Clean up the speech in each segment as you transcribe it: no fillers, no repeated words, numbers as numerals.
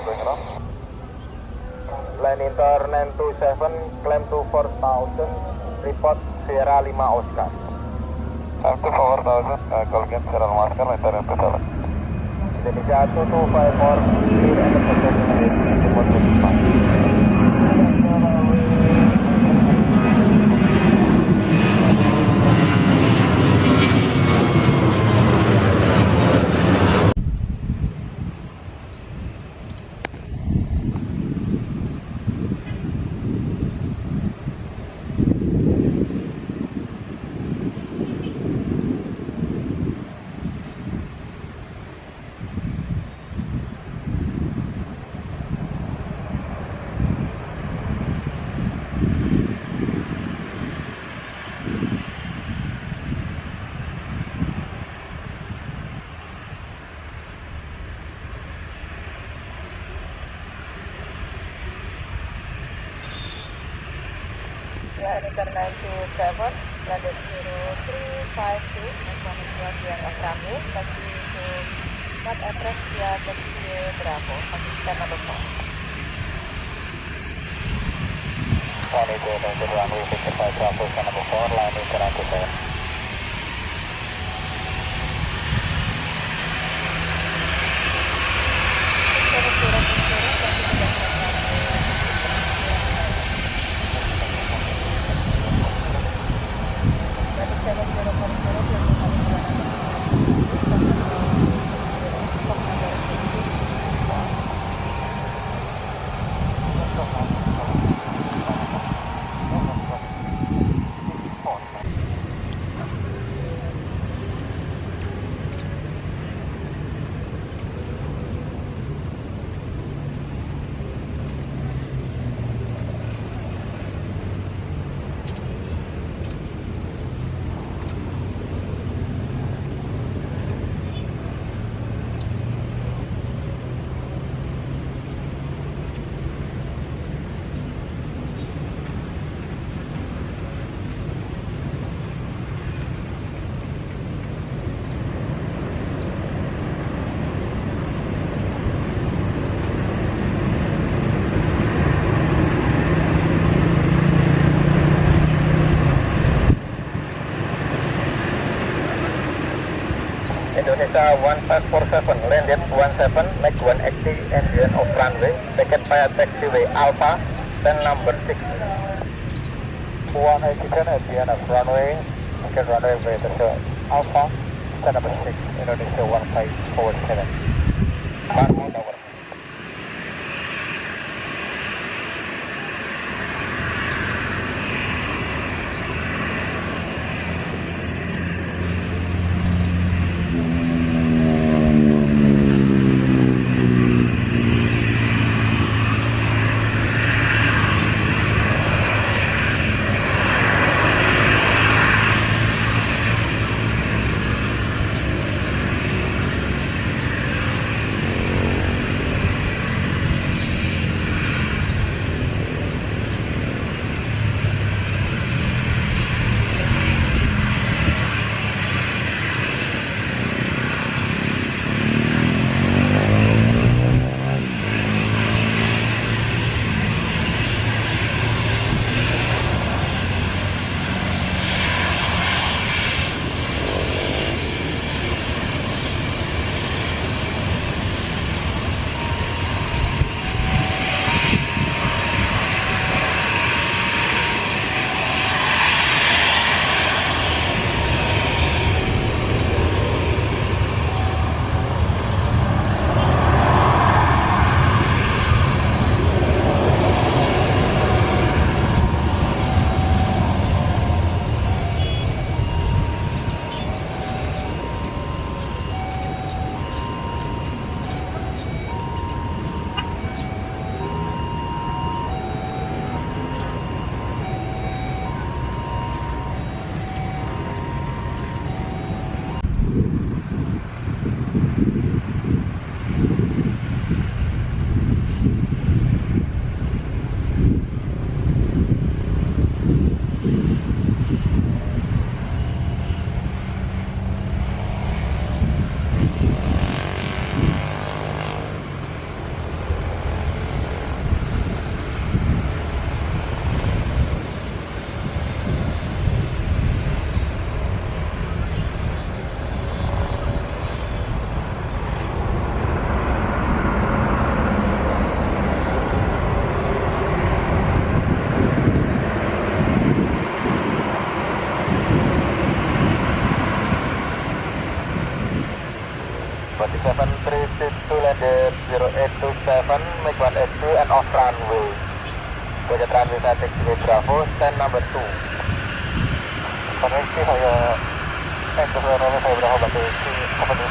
going around. Line Inter 927, climb to 4000, report Sierra 5 Oscar. Up to 4000, call again Sierra Oscar, Inter 927. Indonesia 2254, clear and position rate, report 55. Inter 927, landed 0352, information via runway, taxi to Mat address via taxi Bravo, assistant number 4. Runway to the runway 55 Bravo, number 4, line Inter 927. Indonesia 1547, landed 17, make 180, engine off runway, ticket via taxiway Alpha, then number 6. 180, engine off runway, ticket runway with Alpha, then number 6, Indonesia 1547. Marmo Tower. make 180 and off runway. Budget runway saya taxiway Bravo, stand number 2. Koneksi saya ke runway saya Bravo batu isi apa nih?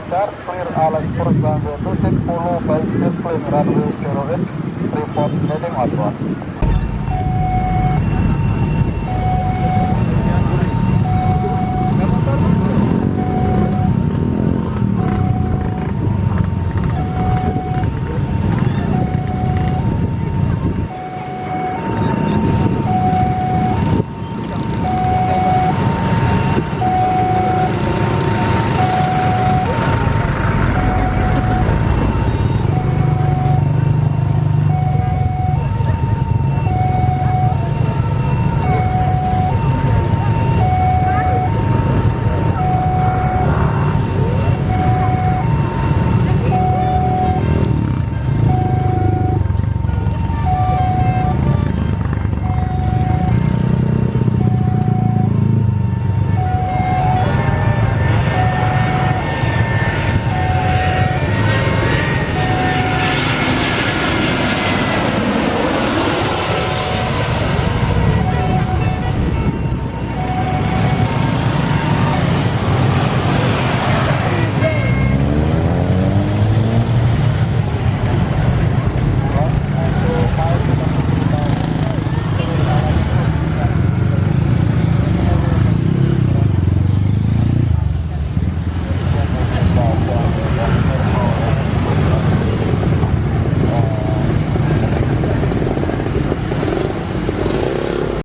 Motor. Clear Alex Force Bangor 26 follow by circling runway 08 report heading outbound.